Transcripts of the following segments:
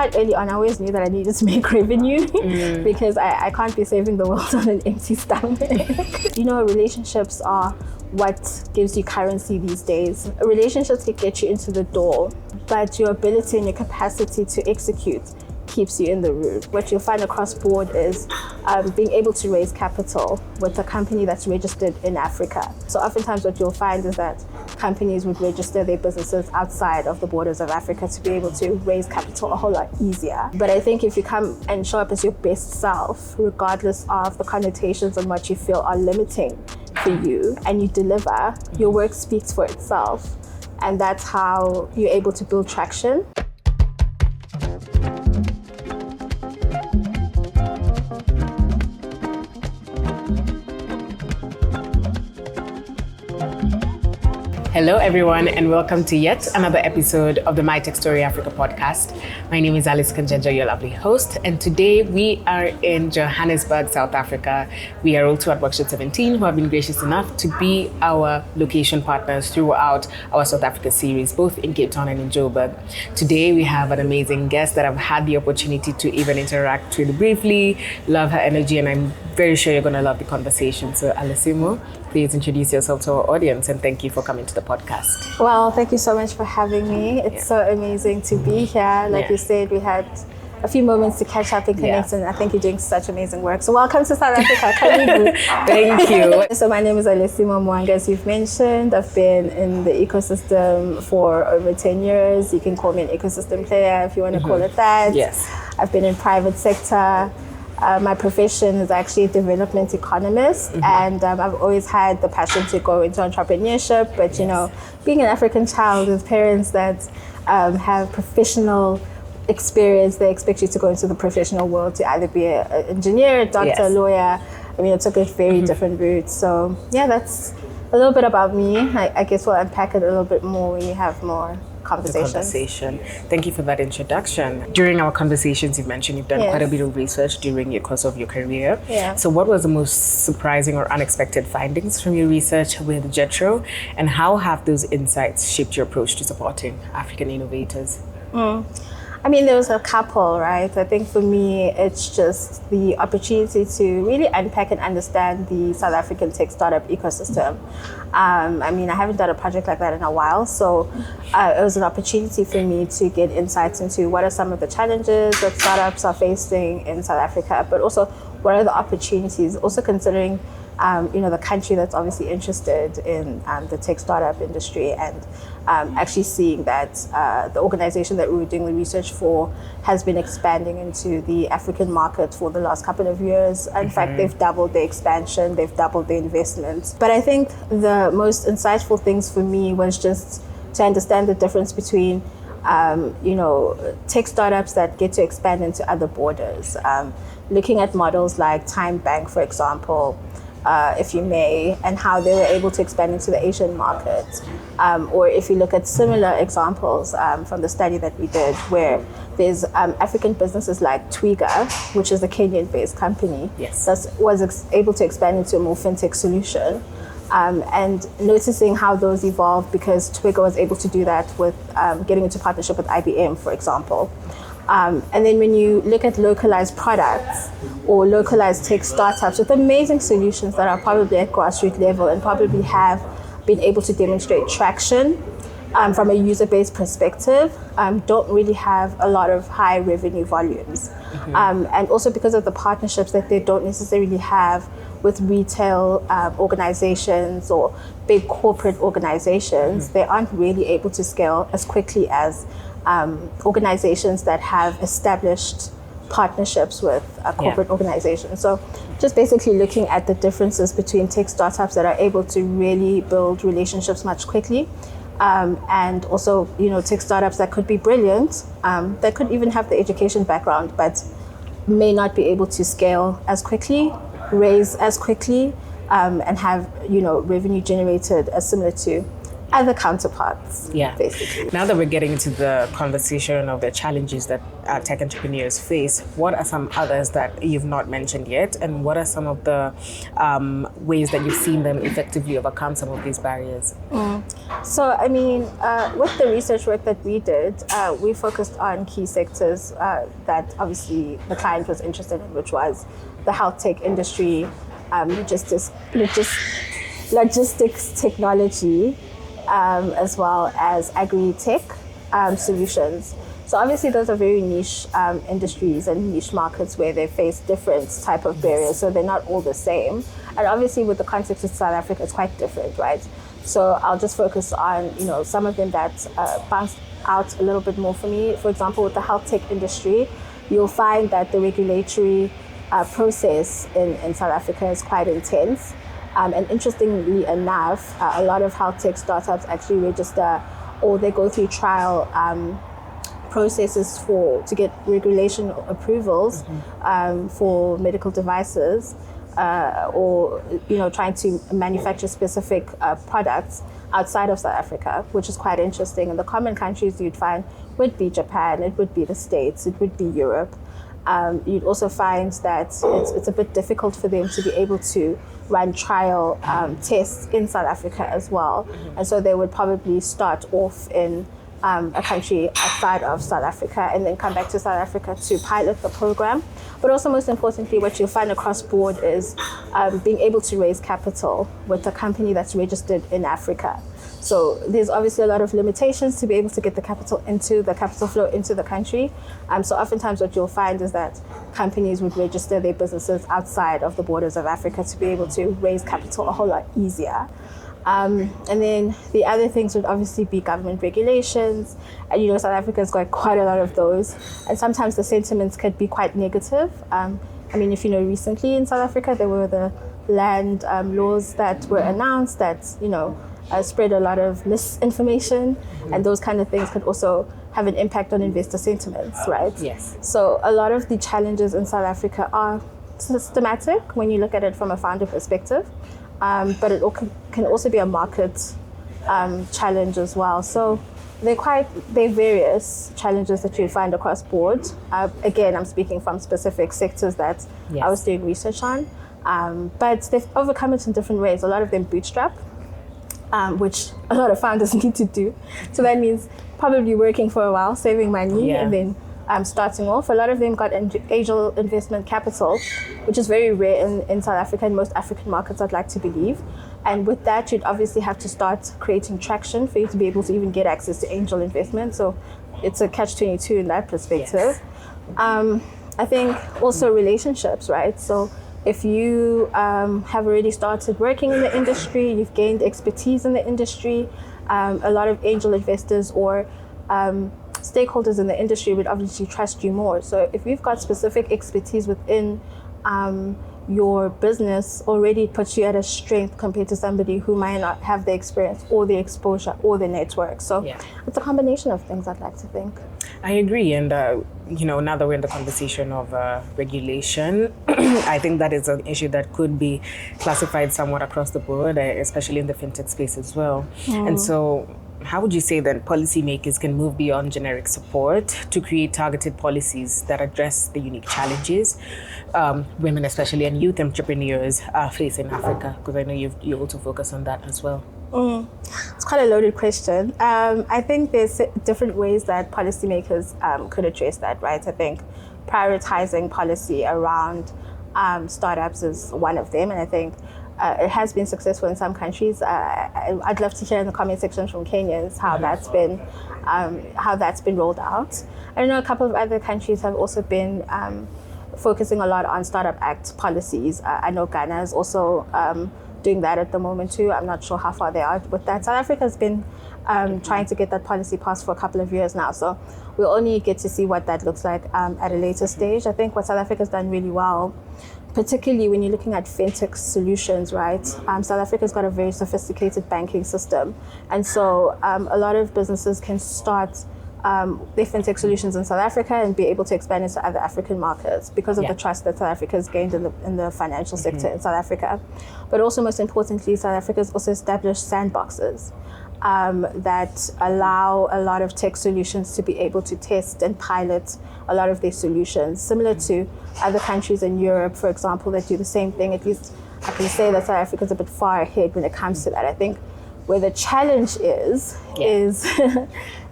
quite early on, I always knew that I needed to make revenue because I can't be saving the world on an empty stomach. Relationships are what gives you currency these days. Relationships can get you into the door, but your ability and your capacity to execute keeps you in the room. What you'll find across board is being able to raise capital with a company that's registered in Africa. So oftentimes what you'll find is that companies would register their businesses outside of the borders of Africa to be able to raise capital a whole lot easier. But I think if you come and show up as your best self, regardless of the connotations and what you feel are limiting for you, and you deliver, your work speaks for itself. And that's how you're able to build traction. Hello everyone, and welcome to yet another episode of the My Tech Story Africa podcast. My name is Alice Kanjejo, your lovely host, and today we are in Johannesburg, South Africa. We are also at Workshop 17, who have been gracious enough to be our location partners throughout our South Africa series, both in Cape Town and in Joburg. Today we have an amazing guest that I've had the opportunity to even interact with briefly, love her energy, and I'm very sure you're going to love the conversation. So Alesimo, please introduce yourself to our audience, and thank you for coming to the podcast. Well, thank you so much for having me. It's so amazing to be here. Like you said, we had a few moments to catch up and connect, and I think you're doing such amazing work. So welcome to South Africa. Thank you. So my name is Alesimo Mwanga, as you've mentioned. I've been in the ecosystem for over 10 years. You can call me an ecosystem player if you want to call it that. Yes. I've been in private sector. My profession is actually a development economist, and I've always had the passion to go into entrepreneurship. But being an African child with parents that have professional experience, they expect you to go into the professional world to either be an engineer, a doctor, a lawyer. I mean, it took a very different route. So yeah, that's a little bit about me. I guess we'll unpack it a little bit more when you have more conversation. Thank you for that introduction. During our conversations, you've mentioned you've done quite a bit of research during the course of your career. Yeah. So what was the most surprising or unexpected findings from your research with JETRO, and how have those insights shaped your approach to supporting African innovators? I mean, there was a couple, right? I think for me, it's just the opportunity to really unpack and understand the South African tech startup ecosystem. I mean, I haven't done a project like that in a while, so it was an opportunity for me to get insights into what are some of the challenges that startups are facing in South Africa, but also what are the opportunities, also considering the country that's obviously interested in the tech startup industry, and actually seeing that the organization that we were doing the research for has been expanding into the African market for the last couple of years. In fact, they've doubled their expansion, they've doubled their investments. But I think the most insightful things for me was just to understand the difference between tech startups that get to expand into other borders. Looking at models like Time Bank, for example, if you may, and how they were able to expand into the Asian market. Or if you look at similar examples from the study that we did, where there's African businesses like Twiga, which is a Kenyan-based company, that was able to expand into a more fintech solution. And noticing how those evolved, because Twiga was able to do that with getting into partnership with IBM, for example. And then when you look at localized products or localized tech startups with amazing solutions that are probably at grassroots level and probably have been able to demonstrate traction from a user-based perspective, don't really have a lot of high revenue volumes. And also because of the partnerships that they don't necessarily have with retail organizations or big corporate organizations, they aren't really able to scale as quickly as organizations that have established partnerships with corporate organizations. So just basically looking at the differences between tech startups that are able to really build relationships much quickly, and also tech startups that could be brilliant, that could even have the education background, but may not be able to scale as quickly, raise as quickly, and have revenue generated as similar to other counterparts, Yeah. basically. Now that we're getting into the conversation of the challenges that tech entrepreneurs face, what are some others that you've not mentioned yet? And what are some of the ways that you've seen them effectively overcome some of these barriers? So, I mean, with the research work that we did, we focused on key sectors that obviously the client was interested in, which was the health tech industry, logistics technology, as well as agri-tech solutions. So obviously those are very niche industries and niche markets where they face different type of barriers, so they're not all the same. And obviously with the context of South Africa, it's quite different, right? So I'll just focus on, some of them that bounced out a little bit more for me. For example, with the health tech industry, you'll find that the regulatory process in South Africa is quite intense. And interestingly enough, a lot of health tech startups actually register or they go through trial processes to get regulation approvals for medical devices or trying to manufacture specific products outside of South Africa, which is quite interesting. And the common countries you'd find would be Japan, it would be the States, it would be Europe. You'd also find that it's a bit difficult for them to be able to run trial tests in South Africa as well. And so they would probably start off in a country outside of South Africa and then come back to South Africa to pilot the program. But also most importantly, what you'll find across board is being able to raise capital with a company that's registered in Africa. So there's obviously a lot of limitations to be able to get the capital flow into the country. So oftentimes what you'll find is that companies would register their businesses outside of the borders of Africa to be able to raise capital a whole lot easier. And then the other things would obviously be government regulations. And South Africa's got quite a lot of those. And sometimes the sentiments could be quite negative. If recently in South Africa, there were the land laws that were announced that, spread a lot of misinformation. And those kind of things could also have an impact on investor sentiments, right? Yes. So a lot of the challenges in South Africa are systematic when you look at it from a founder perspective. But it can also be a market challenge as well. So they're various challenges that you find across board. Again, I'm speaking from specific sectors that I was doing research on. But they've overcome it in different ways. A lot of them bootstrap, which a lot of founders need to do. So that means probably working for a while, saving money, and then starting off. A lot of them got angel investment capital, which is very rare in South Africa and most African markets, I'd like to believe. And with that, you'd obviously have to start creating traction for you to be able to even get access to angel investment. So it's a catch-22 in that perspective. Yes. I think also relationships, right? So if you have already started working in the industry, you've gained expertise in the industry, a lot of angel investors or stakeholders in the industry would obviously trust you more. So if you've got specific expertise within your business, already puts you at a strength compared to somebody who might not have the experience or the exposure or the network. So it's a combination of things, I'd like to think. I agree. And, now that we're in the conversation of regulation, I think that is an issue that could be classified somewhat across the board, especially in the fintech space as well. And so how would you say that policymakers can move beyond generic support to create targeted policies that address the unique challenges women, especially, and youth entrepreneurs face in Africa? Because I know you also focus on that as well. It's quite a loaded question. I think there's different ways that policymakers could address that, right? I think prioritizing policy around startups is one of them, and I think it has been successful in some countries. I'd love to hear in the comment section from Kenyans how that's been rolled out. I know a couple of other countries have also been focusing a lot on Startup Act policies. I know Ghana is also doing that at the moment too. I'm not sure how far they are with that. South Africa has been trying to get that policy passed for a couple of years now. So we'll only get to see what that looks like at a later stage. I think what South Africa's done really well, particularly when you're looking at fintech solutions, right? South Africa's got a very sophisticated banking system. And so a lot of businesses can start their fintech solutions in South Africa and be able to expand into other African markets because of the trust that South Africa has gained in the financial sector in South Africa. But also most importantly, South Africa has also established sandboxes. that allow a lot of tech solutions to be able to test and pilot a lot of their solutions, similar to other countries in Europe, for example, that do the same thing. At least I can say that South Africa is a bit far ahead when it comes to that. I think where the challenge is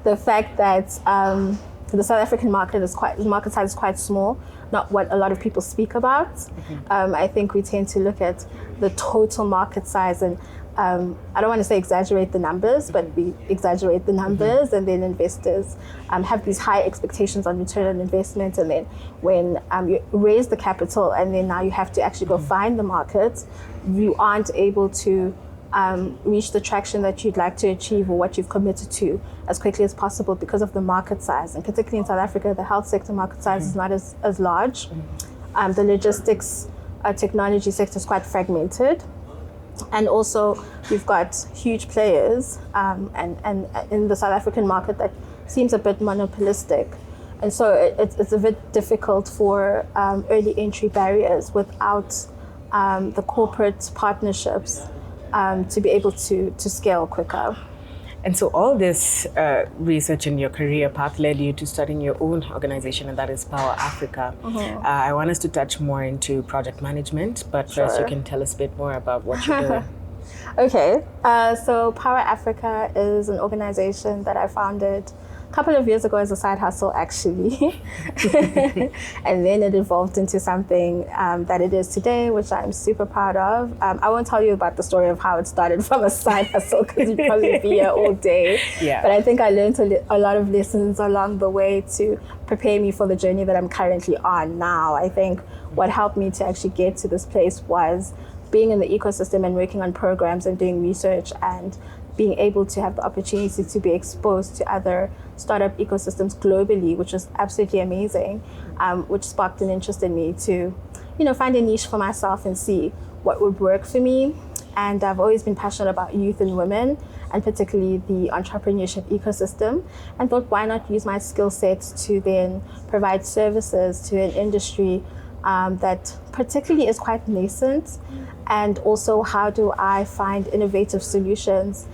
the fact that the South African market market size is quite small, not what a lot of people speak about. I think we tend to look at the total market size and I don't want to say exaggerate the numbers, but we exaggerate the numbers, and then investors have these high expectations on return on investment. And then when you raise the capital and then now you have to actually go find the market, you aren't able to reach the traction that you'd like to achieve or what you've committed to as quickly as possible because of the market size. And particularly in South Africa, the health sector market size is not as large. The logistics technology sector is quite fragmented. And also, we've got huge players and in the South African market that seems a bit monopolistic. And so it's a bit difficult for early entry barriers without the corporate partnerships to be able to scale quicker. And so all this research in your career path led you to starting your own organization, and that is PAWA Africa. I want us to touch more into project management, but first you can tell us a bit more about what you're doing. Okay, so PAWA Africa is an organization that I founded a couple of years ago as a side hustle, actually. And then it evolved into something that it is today, which I'm super proud of. I won't tell you about the story of how it started from a side hustle because you'd probably be here all day. But I think I learned a lot of lessons along the way to prepare me for the journey that I'm currently on now. I think what helped me to actually get to this place was being in the ecosystem and working on programs and doing research and being able to have the opportunity to be exposed to other startup ecosystems globally, which was absolutely amazing, which sparked an interest in me to, find a niche for myself and see what would work for me. And I've always been passionate about youth and women, and particularly the entrepreneurship ecosystem, and thought, why not use my skill set to then provide services to an industry that particularly is quite nascent, and also how do I find innovative solutions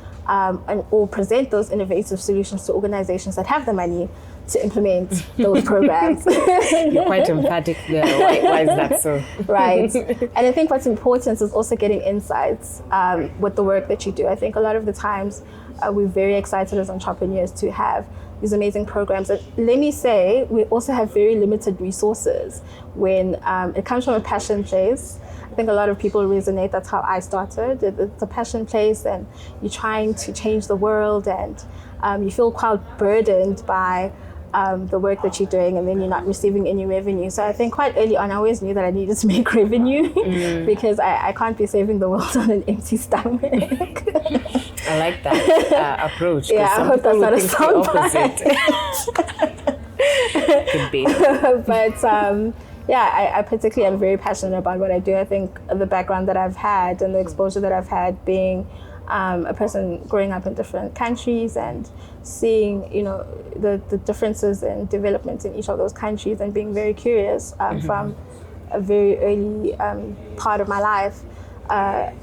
or present those innovative solutions to organizations that have the money to implement those programs. You're quite emphatic there. Why is that so? Right. And I think what's important is also getting insights with the work that you do. I think a lot of the times we're very excited as entrepreneurs to have these amazing programs. And let me say, we also have very limited resources when it comes from a passion place. I think a lot of people resonate. That's how I started. It's a passion place, and you're trying to change the world, and you feel quite burdened by the work that you're doing, and then you're not receiving any revenue. So I think quite early on, I always knew that I needed to make revenue because I can't be saving the world on an empty stomach. I like that approach. Yeah, I hope that's not a soundbite. Could be. But I particularly am very passionate about what I do. I think the background that I've had and the exposure that I've had being a person growing up in different countries and seeing, the differences in development in each of those countries and being very curious from a very early part of my life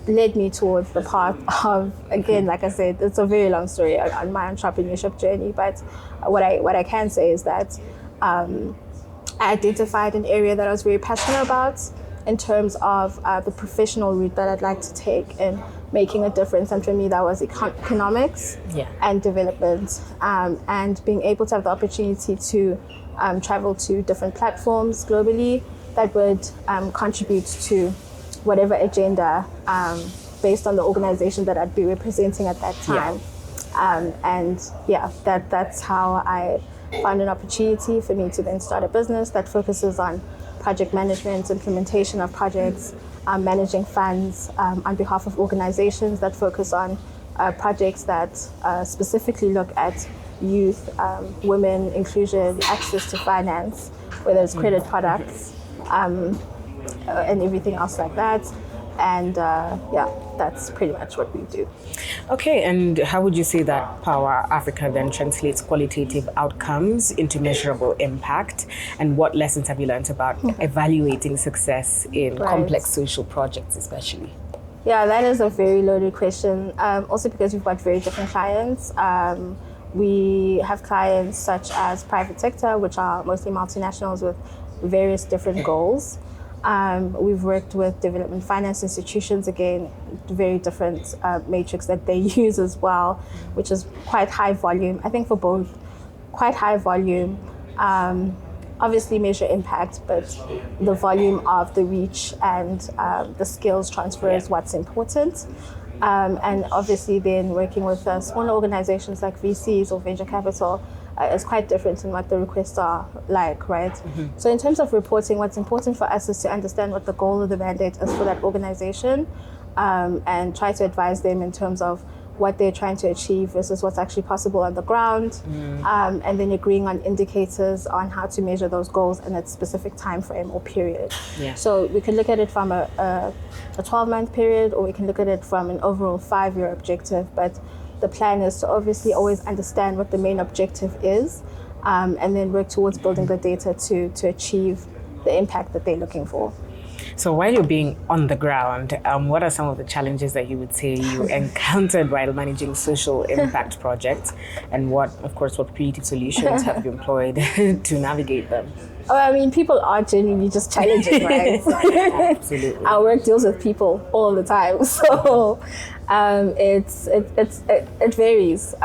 led me towards the path of, again, like I said, it's a very long story on my entrepreneurship journey. But what I can say is that I identified an area that I was very passionate about in terms of the professional route that I'd like to take in making a difference. And for me, that was economics and development, and being able to have the opportunity to travel to different platforms globally that would contribute to whatever agenda based on the organization that I'd be representing at that time. That's how I found an opportunity for me to then start a business that focuses on project management, implementation of projects, managing funds on behalf of organizations that focus on projects that specifically look at youth, women, inclusion, access to finance, whether it's credit products, and everything else like that. And that's pretty much what we do. Okay, and how would you say that PAWA Africa then translates qualitative outcomes into measurable impact? And what lessons have you learned about evaluating success in complex social projects especially? Yeah, that is a very loaded question. Also because we've got very different clients. We have clients such as private sector, which are mostly multinationals with various different goals. We've worked with development finance institutions, again, very different matrix that they use as well, which is quite high volume. I think for both, quite high volume. Obviously measure impact, but the volume of the reach and the skills transfer is what's important. And obviously then working with smaller organizations like VCs or venture capital is quite different in what the requests are like, right? So in terms of reporting, what's important for us is to understand what the goal of the mandate is for that organization, and try to advise them in terms of what they're trying to achieve versus what's actually possible on the ground, and then agreeing on indicators on how to measure those goals in a specific time frame or period. So we can look at it from a 12-month period, or we can look at it from an overall 5-year objective, but the plan is to obviously always understand what the main objective is, and then work towards building the data to achieve the impact that they're looking for. So while you're being on the ground, what are some of the challenges that you would say you encountered while managing social impact projects, and what creative solutions have you employed to navigate them? Oh, I mean, people are genuinely just challenging, right? Absolutely. Our work deals with people all the time, so it varies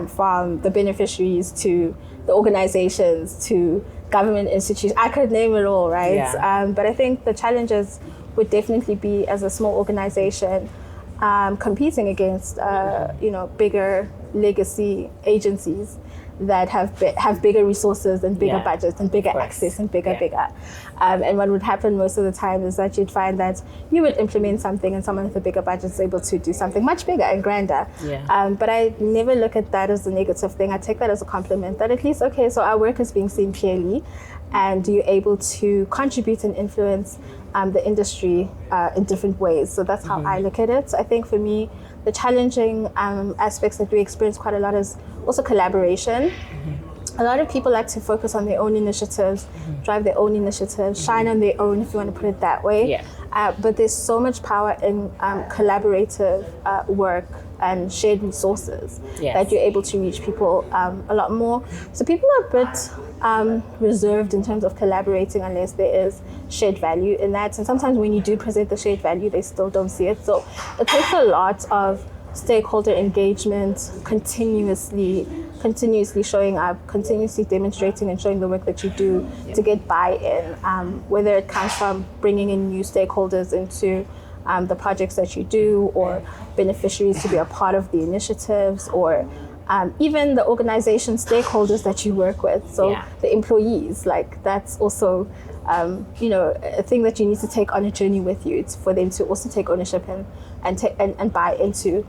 from the beneficiaries to the organizations to government institutions. I could name it all, right? But I think the challenges would definitely be, as a small organization, competing against bigger legacy agencies that have bigger resources and bigger budgets and bigger access and bigger. And what would happen most of the time is that you'd find that you would implement something and someone with a bigger budget is able to do something much bigger and grander. But I never look at that as a negative thing. I take that as a compliment, that at least, okay, so our work is being seen clearly and you're able to contribute and influence the industry in different ways. So that's how I look at it. I think for me, the challenging aspects that we experience quite a lot is also collaboration. A lot of people like to focus on their own initiatives, drive their own initiatives, shine on their own, if you want to put it that way. But there's so much power in collaborative work and shared resources that you're able to reach people a lot more. So people are a bit reserved in terms of collaborating unless there is shared value in that. And sometimes when you do present the shared value, they still don't see it. So it takes a lot of stakeholder engagement, continuously showing up, continuously demonstrating and showing the work that you do to get buy-in, whether it comes from bringing in new stakeholders into the projects that you do, or beneficiaries to be a part of the initiatives, or even the organization stakeholders that you work with. So the employees, like that's also a thing that you need to take on a journey with you. It's for them to also take ownership and buy into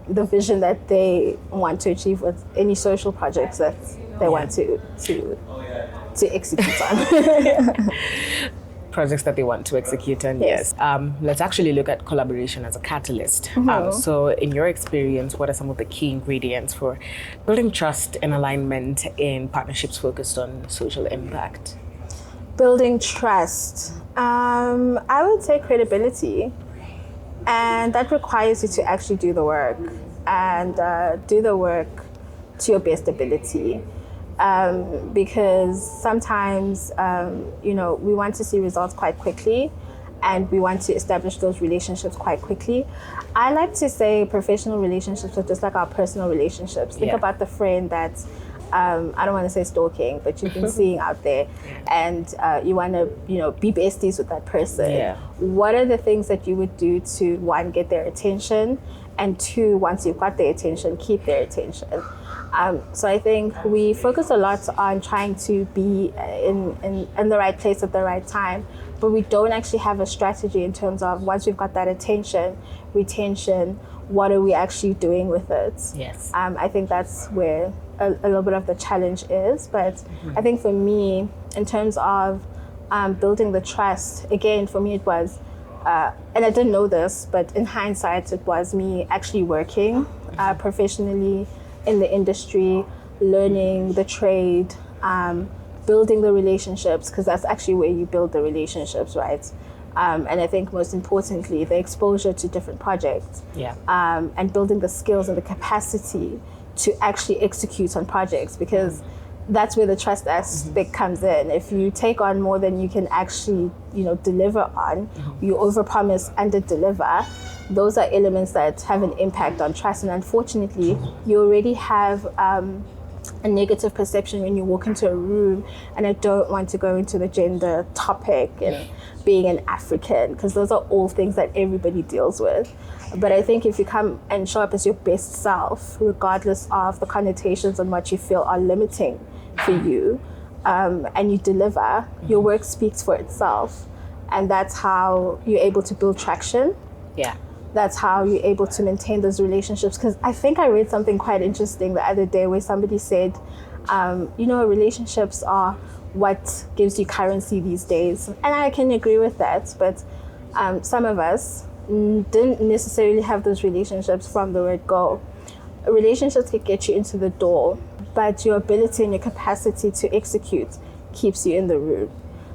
the vision that they want to achieve with any social projects that they want to execute on. Projects that they want to execute on, yes. Let's actually look at collaboration as a catalyst. So in your experience, what are some of the key ingredients for building trust and alignment in partnerships focused on social impact? Building trust. I would say credibility. And that requires you to actually do the work, and do the work to your best ability. Because sometimes, we want to see results quite quickly, and we want to establish those relationships quite quickly. I like to say professional relationships are just like our personal relationships. Think about the friend that, I don't want to say stalking, but you've been seeing out there, and you want to, be besties with that person. What are the things that you would do to, one, get their attention, and two, once you've got their attention, keep their attention? So I think we focus a lot on trying to be in the right place at the right time, but we don't actually have a strategy in terms of, once we've got that attention, retention, what are we actually doing with it? I think that's where a little bit of the challenge is. But I think for me, in terms of building the trust, again, for me it was, and I didn't know this, but in hindsight, it was me actually working professionally in the industry, learning the trade, building the relationships, because that's actually where you build the relationships, right? And I think most importantly, the exposure to different projects, Yeah. and building the skills and the capacity to actually execute on projects, because that's where the trust aspect comes in. If you take on more than you can actually, deliver on, you overpromise, under-deliver. Those are elements that have an impact on trust. And unfortunately, you already have a negative perception when you walk into a room. And I don't want to go into the gender topic and being an African, because those are all things that everybody deals with. But I think if you come and show up as your best self, regardless of the connotations and what you feel are limiting for you, and you deliver, your work speaks for itself. And that's how you're able to build traction. Yeah. That's how you're able to maintain those relationships. Because I think I read something quite interesting the other day where somebody said, relationships are what gives you currency these days. And I can agree with that. But some of us didn't necessarily have those relationships from the word go. Relationships can get you into the door, but your ability and your capacity to execute keeps you in the room.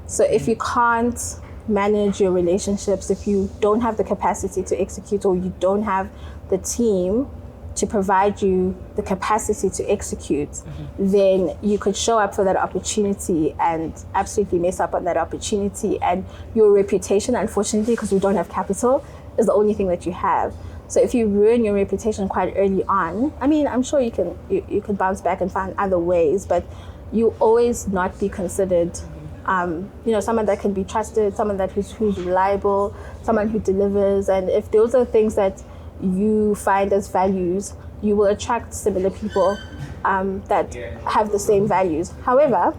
So if you can't manage your relationships, if you don't have the capacity to execute, or you don't have the team to provide you the capacity to execute, then you could show up for that opportunity and absolutely mess up on that opportunity. And your reputation, unfortunately, because we don't have capital, is the only thing that you have. So if you ruin your reputation quite early on, I mean, I'm sure you can bounce back and find other ways, but you always not be considered someone that can be trusted, someone who's reliable, someone who delivers. And if those are things that you find as values, you will attract similar people that have the same values. However,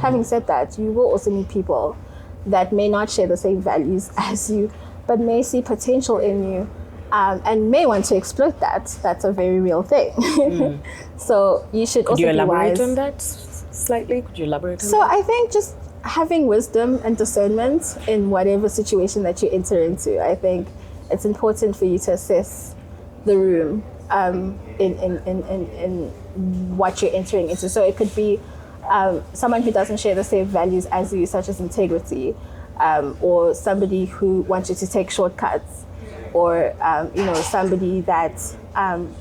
having said that, you will also meet people that may not share the same values as you, but may see potential in you, and may want to exploit that. That's a very real thing. So you should also be wise. Could you elaborate on that slightly? So I think just having wisdom and discernment in whatever situation that you enter into. I think it's important for you to assess the room in what you're entering into. So it could be someone who doesn't share the same values as you, such as integrity, or somebody who wants you to take shortcuts, or somebody that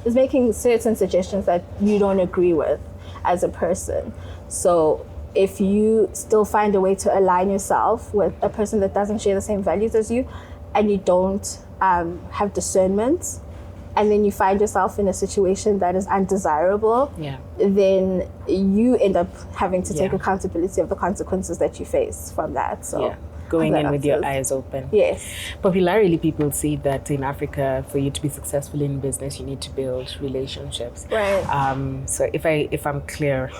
is making certain suggestions that you don't agree with as a person. So if you still find a way to align yourself with a person that doesn't share the same values as you, and you don't have discernment, and then you find yourself in a situation that is undesirable, then you end up having to take accountability of the consequences that you face from that. So going in with your eyes open. Yes. Popularly, people say that in Africa, for you to be successful in business, you need to build relationships. Right. So if I'm clear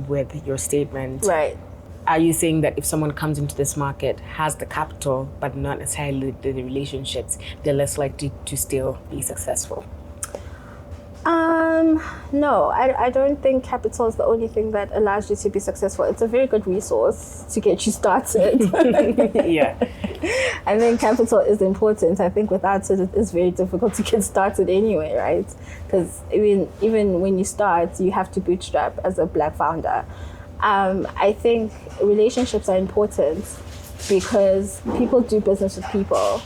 with your statement, right, are you saying that if someone comes into this market, has the capital, but not necessarily the relationships, they're less likely to still be successful? No, I don't think capital is the only thing that allows you to be successful. It's a very good resource to get you started. Yeah. I think capital is important. I think without it, it's very difficult to get started anyway, right? Because even when you start, you have to bootstrap as a Black founder. I think relationships are important because people do business with people.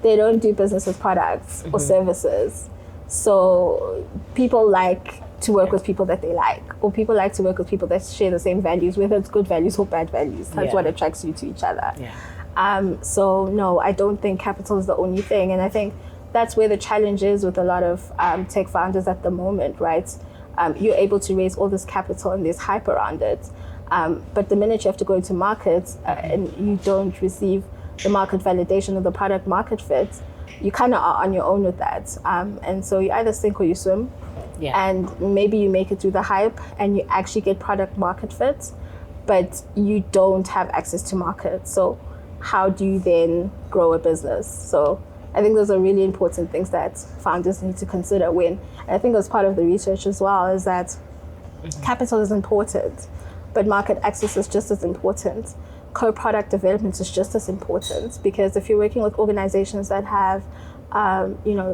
They don't do business with products or services. So people like to work with people that they like, or people like to work with people that share the same values, whether it's good values or bad values. That's what attracts you to each other. Yeah. So no, I don't think capital is the only thing. And I think that's where the challenge is with a lot of tech founders at the moment, right? You're able to raise all this capital and there's hype around it. But the minute you have to go into markets and you don't receive the market validation of the product market fit, you kind of are on your own with that. And so you either sink or you swim. Yeah. And maybe you make it through the hype and you actually get product market fit, but you don't have access to market. So how do you then grow a business? So I think those are really important things that founders need to consider when, and I think as part of the research as well, is that capital is important, but market access is just as important. Co-product development is just as important, because if you're working with organizations that have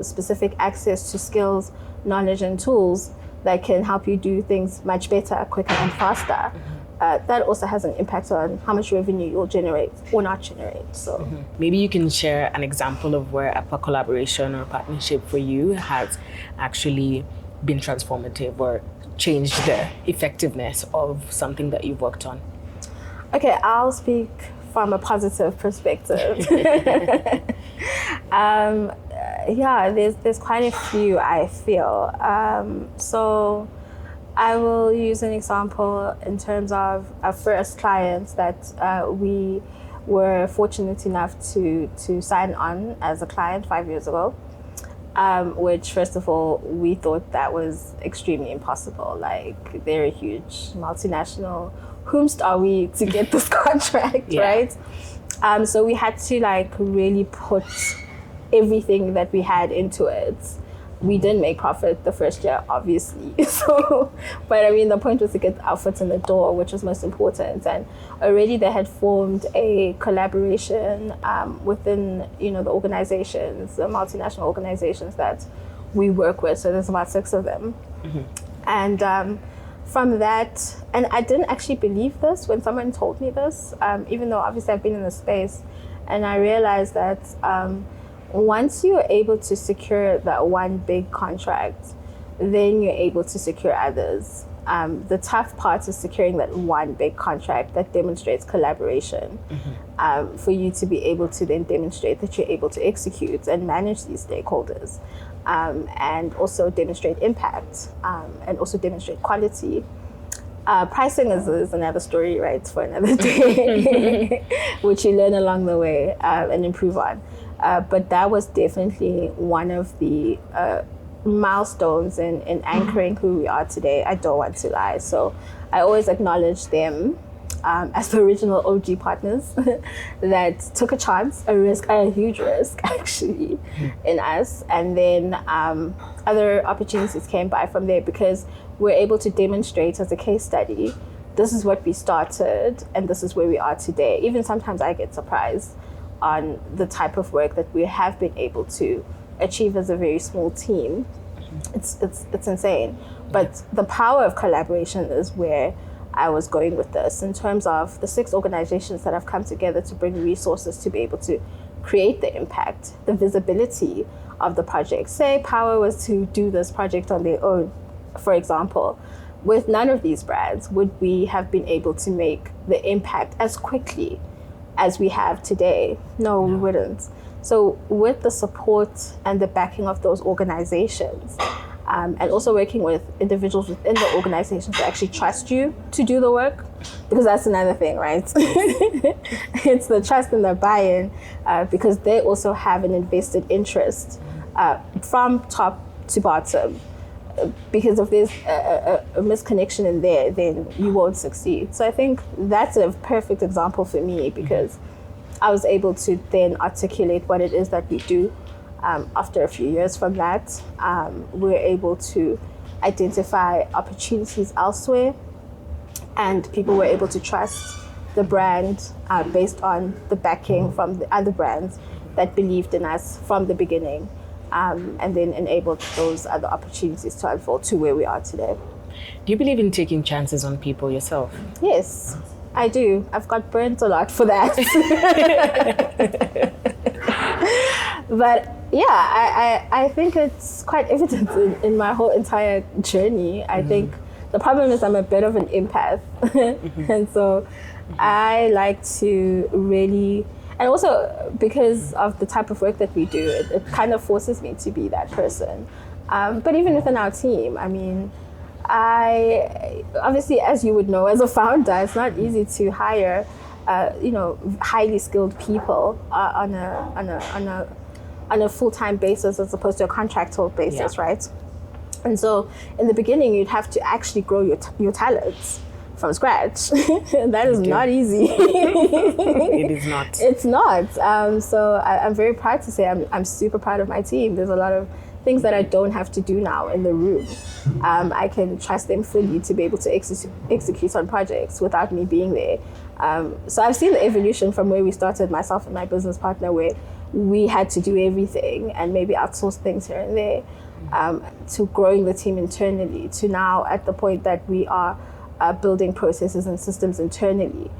specific access to skills, knowledge and tools that can help you do things much better, quicker and faster, that also has an impact on how much revenue you'll generate or not generate. So maybe you can share an example of where a collaboration or partnership for you has actually been transformative or changed the effectiveness of something that you've worked on. Okay, I'll speak from a positive perspective. Yeah, there's quite a few, I feel. So I will use an example in terms of our first clients that we were fortunate enough to sign on as a client 5 years ago, which first of all, we thought that was extremely impossible. Like, they're a huge multinational. Whomst are we to get this contract, right? So we had to really put everything that we had into it. We didn't make profit the first year, obviously. So, but I mean, the point was to get our foot in the door, which was most important. And already they had formed a collaboration within, the organizations, the multinational organizations that we work with. So there's about 6 of them. And from that, and I didn't actually believe this when someone told me this, even though obviously I've been in the space, and I realized that once you're able to secure that one big contract, then you're able to secure others. The tough part is securing that one big contract that demonstrates collaboration, for you to be able to then demonstrate that you're able to execute and manage these stakeholders, and also demonstrate impact, and also demonstrate quality. Pricing is another story, right, for another day, which you learn along the way and improve on. But that was definitely one of the milestones in anchoring who we are today. I don't want to lie. So I always acknowledge them as the original OG partners that took a chance, a huge risk actually, in us. And then other opportunities came by from there, because we're able to demonstrate as a case study, this is what we started and this is where we are today. Even sometimes I get surprised on the type of work that we have been able to achieve as a very small team. It's insane. But the power of collaboration is where I was going with this, in terms of the 6 organizations that have come together to bring resources to be able to create the impact, the visibility of the project. Say PAWA was to do this project on their own, for example. With none of these brands would we have been able to make the impact as quickly as we have today. No, we wouldn't. So with the support and the backing of those organizations, and also working with individuals within the organizations that actually trust you to do the work, because that's another thing, right? It's the trust and the buy-in, because they also have an invested interest from top to bottom. Because if there's a misconnection in there, then you won't succeed. So I think that's a perfect example for me, because I was able to then articulate what it is that we do. After a few years from that, we're able to identify opportunities elsewhere, and people were able to trust the brand based on the backing from the other brands that believed in us from the beginning. And then enabled those other opportunities to unfold to where we are today. Do you believe in taking chances on people yourself? Yes, I do. I've got burnt a lot for that. But yeah, I think it's quite evident in my whole entire journey. I think the problem is I'm a bit of an empath. And so I like to really... And also because of the type of work that we do, it kind of forces me to be that person. But even within our team, I mean, obviously, as you would know, as a founder, it's not easy to hire, highly skilled people on a full-time basis as opposed to a contractual basis, right? And so in the beginning, you'd have to actually grow your talents from scratch. That is not easy. It is not. It's not. So I'm very proud to say I'm super proud of my team. There's a lot of things that I don't have to do now in the room. I can trust them fully to be able to execute on projects without me being there. So I've seen the evolution from where we started, myself and my business partner, where we had to do everything and maybe outsource things here and there, to growing the team internally, to now at the point that we are building processes and systems internally,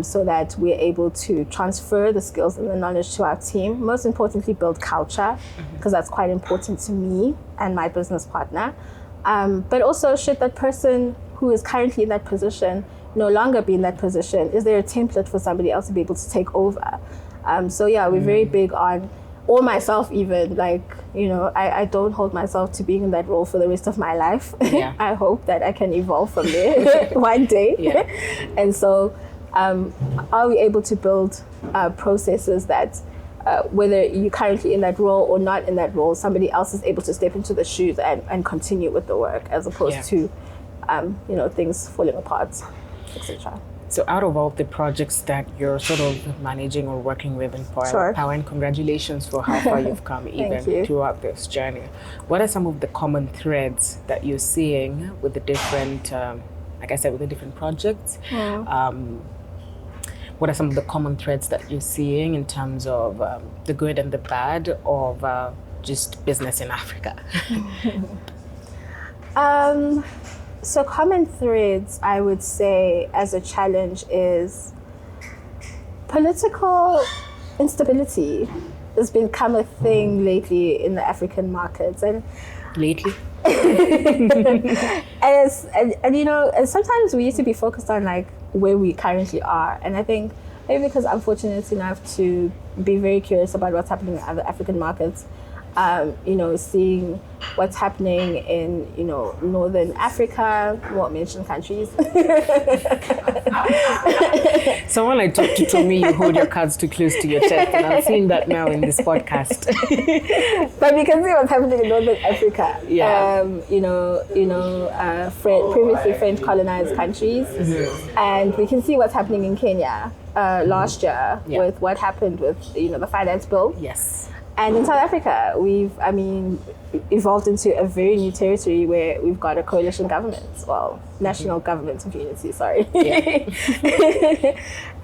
so that we're able to transfer the skills and the knowledge to our team. Most importantly, build culture, because that's quite important to me and my business partner. But also, should that person who is currently in that position no longer be in that position, is there a template for somebody else to be able to take over? So yeah, we're very big on, or myself even, like, I don't hold myself to being in that role for the rest of my life. Yeah. I hope that I can evolve from there one day. Yeah. And so are we able to build processes that whether you're currently in that role or not in that role, somebody else is able to step into the shoes and continue with the work, as opposed to things falling apart, etc. So out of all the projects that you're sort of managing or working with in PAWA, and congratulations for how far you've come even throughout this journey. What are some of the common threads that you're seeing with the different, like I said, with the different projects? What are some of the common threads that you're seeing in terms of the good and the bad of just business in Africa? So common threads, I would say, as a challenge is political instability has become a thing lately in the African markets. And lately? and sometimes we used to be focused on like where we currently are. And I think maybe because I'm fortunate enough to be very curious about what's happening in other African markets, seeing what's happening in, Northern Africa, won't mention countries. Someone I talked to told me you hold your cards too close to your chest, and I'm seeing that now in this podcast. But we can see what's happening in Northern Africa. Yeah. Previously French colonized countries. And we can see what's happening in Kenya last year with what happened with, the finance bill. Yes. And in South Africa, we've, evolved into a very new territory where we've got a coalition government, national government of unity, sorry. Yeah.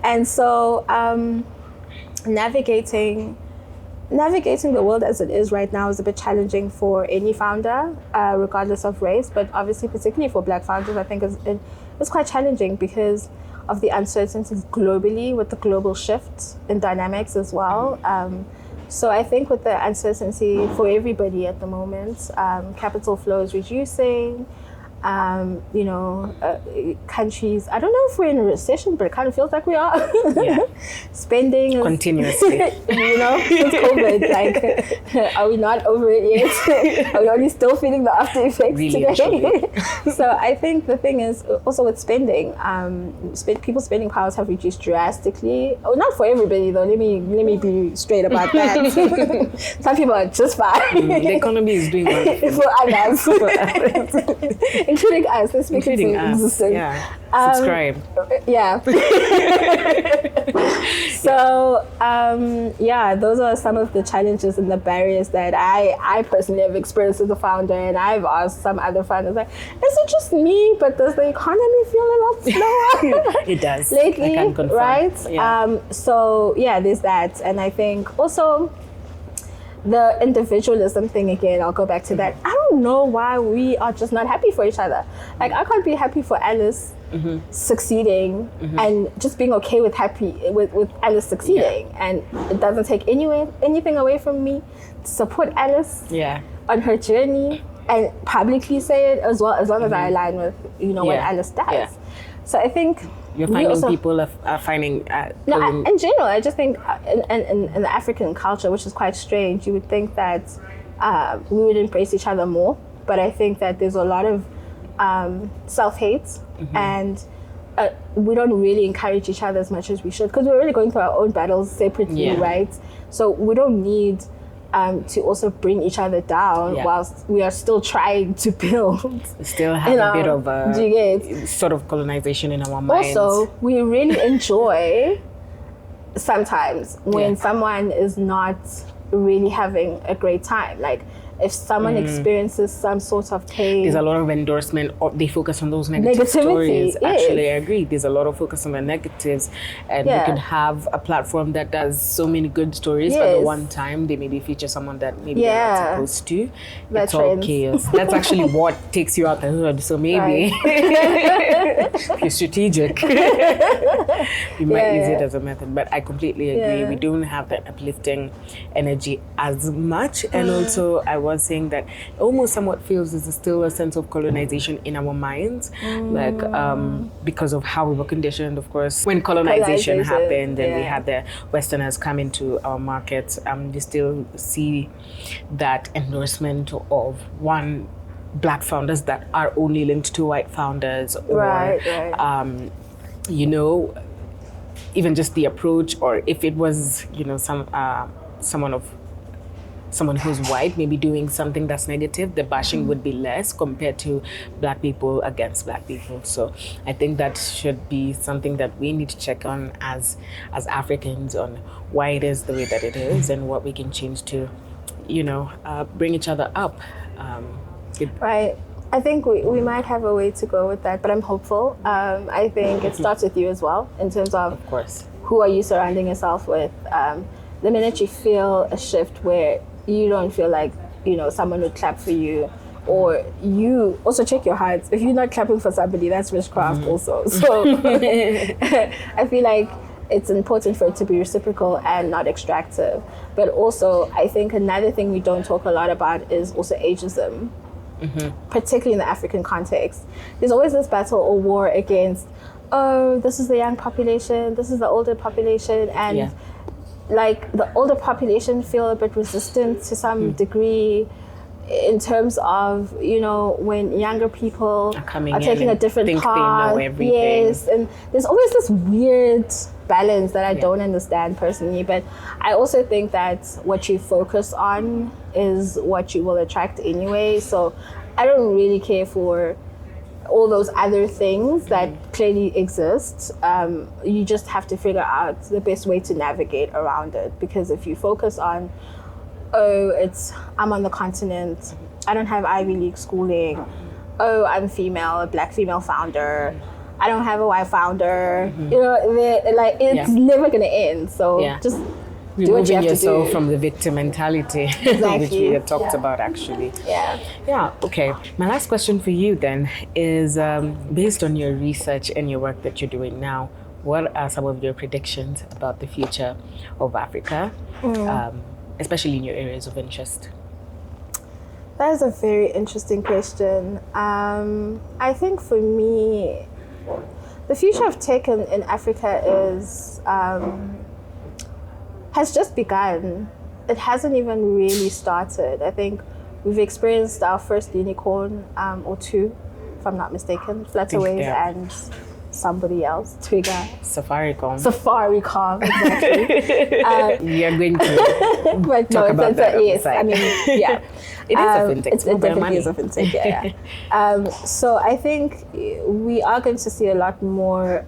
And so navigating the world as it is right now is a bit challenging for any founder, regardless of race, but obviously particularly for Black founders, I think it's quite challenging because of the uncertainties globally with the global shift in dynamics as well. So I think with the uncertainty for everybody at the moment, capital flow is reducing. Countries, I don't know if we're in a recession, but it kind of feels like we are. Yeah. Spending is, continuously. Since COVID, are we not over it yet? Are we only still feeling the after effects today? So I think the thing is also with spending, people's spending powers have reduced drastically. Oh, not for everybody though. Let me be straight about that. Some people are just fine. The economy is doing wonderful. For others. Including us. Let's make it existence. Yeah. Subscribe. Yeah. So, those are some of the challenges and the barriers that I personally have experienced as a founder, and I've asked some other founders, like, is it just me, but does the economy feel a lot slower? It does. Lately, I can confirm. right? Yeah. There's that. And I think also the individualism thing again, I'll go back to that. I don't know why we are just not happy for each other. Like, I can't be happy for Alice succeeding and just being okay with Alice succeeding. Yeah. And it doesn't take anything away from me to support Alice on her journey and publicly say it as well, as long as I align with, what Alice does. Yeah. So I think you're finding people are finding... in general, I just think in the African culture, which is quite strange, you would think that we would embrace each other more. But I think that there's a lot of self-hate and we don't really encourage each other as much as we should, because we're really going through our own battles separately, right? So we don't need to also bring each other down whilst we are still trying to build. Still have a bit of a sort of colonization in our minds. Also, we really enjoy sometimes when someone is not really having a great time. Like, if someone experiences some sort of pain, there's a lot of endorsement, or they focus on those negative stories. Yes. Actually, I agree. There's a lot of focus on the negatives, and we could have a platform that does so many good stories, but the one time they maybe feature someone that maybe they're not supposed to. It's all chaos. That's actually what takes you out the hood. So maybe if you're strategic, you might use it as a method. But I completely agree. We don't have that uplifting energy as much, and also I was saying that almost somewhat feels there's still a sense of colonization in our minds, like because of how we were conditioned, of course, when colonization happened and we had the Westerners come into our markets. We still see that endorsement of one Black founders that are only linked to white founders, or you know, even just the approach, or if it was, you know, someone who's white maybe doing something that's negative, the bashing would be less compared to Black people against Black people. So I think that should be something that we need to check on as Africans, on why it is the way that it is and what we can change to, you know, bring each other up. Right. I think we might have a way to go with that, but I'm hopeful. I think it starts with you as well, in terms of course, who are you surrounding yourself with. The minute you feel a shift where you don't feel like, you know, someone would clap for you, or you also check your heart. If you're not clapping for somebody, that's witchcraft also. So I feel like it's important for it to be reciprocal and not extractive. But also, I think another thing we don't talk a lot about is also ageism, particularly in the African context. There's always this battle or war against, oh, this is the young population, this is the older population, and like the older population feel a bit resistant to some degree in terms of, you know, when younger people are taking a different path. Yes, and there's always this weird balance that I don't understand personally. But I also think that what you focus on is what you will attract anyway. So I don't really care for all those other things that clearly exist. You just have to figure out the best way to navigate around it. Because if you focus on, oh, I'm on the continent, I don't have Ivy League schooling, oh, I'm female, a Black female founder, I don't have a white founder, you know, it's never gonna end. So just do what you have yourself to do. from the victim mentality, which we had talked about actually. Okay. My last question for you then is, based on your research and your work that you're doing now, what are some of your predictions about the future of Africa, especially in your areas of interest? That is a very interesting question. I think for me, the future of tech in Africa has just begun. It hasn't even really started. I think we've experienced our first unicorn or two, if I'm not mistaken, Flutterwaves and somebody else, Twitter. Safaricom, exactly. We are going to but talk about that. Yes, I mean, yeah. It is a fintech. It definitely is a fintech, So I think we are going to see a lot more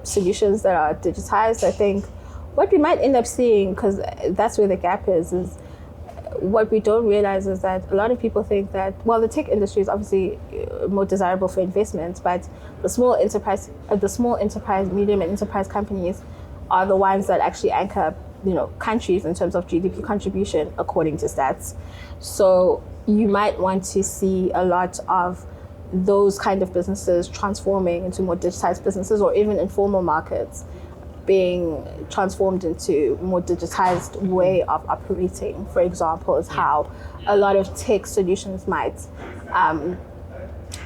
solutions that are digitized. I think what we might end up seeing, because that's where the gap is what we don't realize is that a lot of people think that, well, the tech industry is obviously more desirable for investment, but the small enterprise, medium and enterprise companies are the ones that actually anchor, you know, countries in terms of GDP contribution, according to stats. So you might want to see a lot of those kind of businesses transforming into more digitized businesses, or even informal markets being transformed into more digitized way of operating, for example, is how a lot of tech solutions might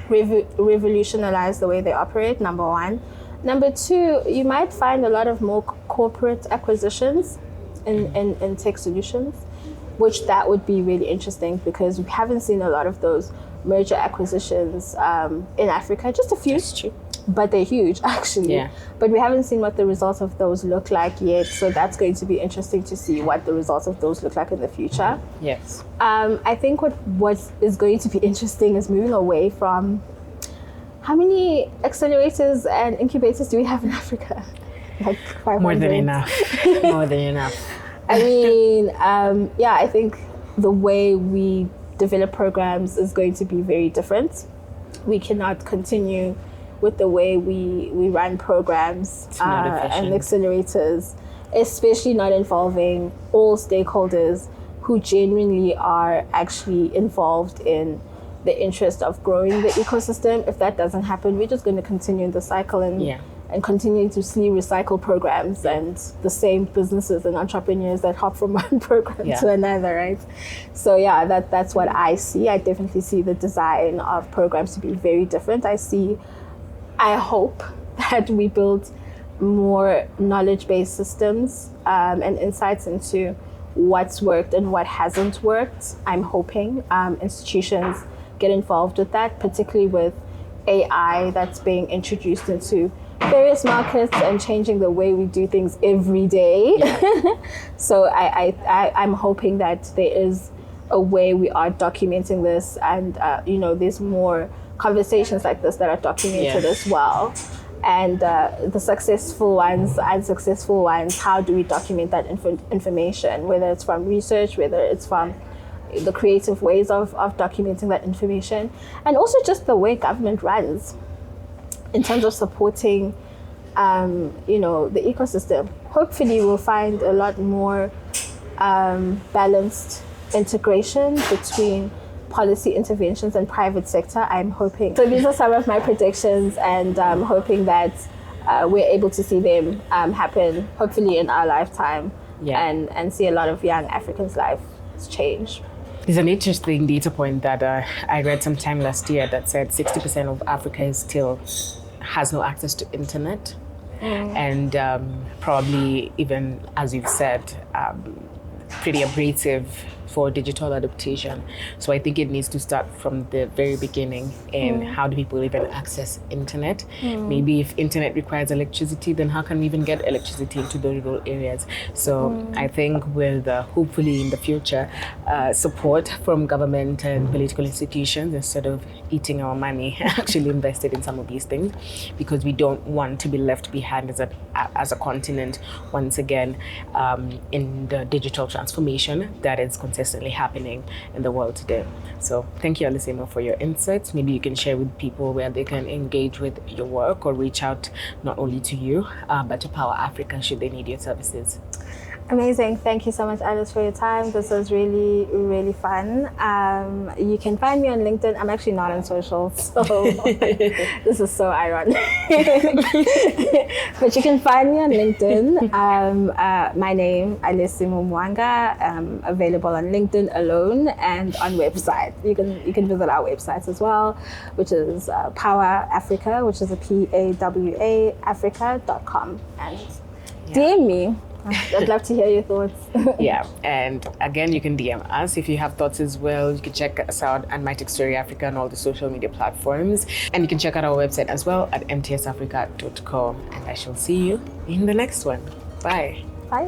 revolutionize the way they operate, number one. Number two, you might find a lot of more corporate acquisitions in tech solutions, which that would be really interesting, because we haven't seen a lot of those merger acquisitions in Africa, just a few. That's true. But they're huge, actually. But we haven't seen what the results of those look like yet. So that's going to be interesting to see what the results of those look like in the future. Yes. I think what is going to be interesting is moving away from, how many accelerators and incubators do we have in Africa? Like 500? More than enough. More than enough. I mean, I think the way we develop programs is going to be very different. We cannot continue with the way we run programs and accelerators, especially not involving all stakeholders who genuinely are actually involved in the interest of growing the ecosystem. If that doesn't happen, we're just going to continue in the cycle and continuously recycle programs and the same businesses and entrepreneurs that hop from one program to another, right? So yeah, that's what I see. I definitely see the design of programs to be very different. I hope that we build more knowledge-based systems and insights into what's worked and what hasn't worked. I'm hoping institutions get involved with that, particularly with AI that's being introduced into various markets and changing the way we do things every day. So I'm hoping that there is a way we are documenting this, and there's more conversations like this that are documented as well. And the successful ones, unsuccessful ones, how do we document that information, whether it's from research, whether it's from the creative ways of documenting that information, and also just the way government runs in terms of supporting the ecosystem. Hopefully we'll find a lot more balanced integration between policy interventions and private sector, I'm hoping. So these are some of my predictions, and I'm hoping that we're able to see them happen, hopefully in our lifetime, and see a lot of young Africans' lives change. There's an interesting data point that I read sometime last year that said 60% of Africa still has no access to internet. And probably even, as you've said, pretty abrasive for digital adaptation. So I think it needs to start from the very beginning in how do people even access internet? Maybe if internet requires electricity, then how can we even get electricity into the rural areas? So I think with hopefully in the future, support from government and political institutions, instead of eating our money, actually invested in some of these things, because we don't want to be left behind as a continent once again in the digital transformation that is consistently happening in the world today. So thank you, Alesimo, for your insights. Maybe you can share with people where they can engage with your work or reach out not only to you, but to PAWA Africa should they need your services. Amazing. Thank you so much, Alice, for your time. This was really, really fun. You can find me on LinkedIn. I'm actually not on social, so this is so ironic. But you can find me on LinkedIn. My name, Alesimo Mwanga, available on LinkedIn alone and on website. You can visit our websites as well, which is PAWA Africa, which is a PAWA Africa.com. And DM me. I'd love to hear your thoughts. And again, you can DM us if you have thoughts as well. You can check us out at My Tech Story Africa on all the social media platforms, and you can check out our website as well at mtsafrica.com. And I shall see you in the next one. Bye. Bye.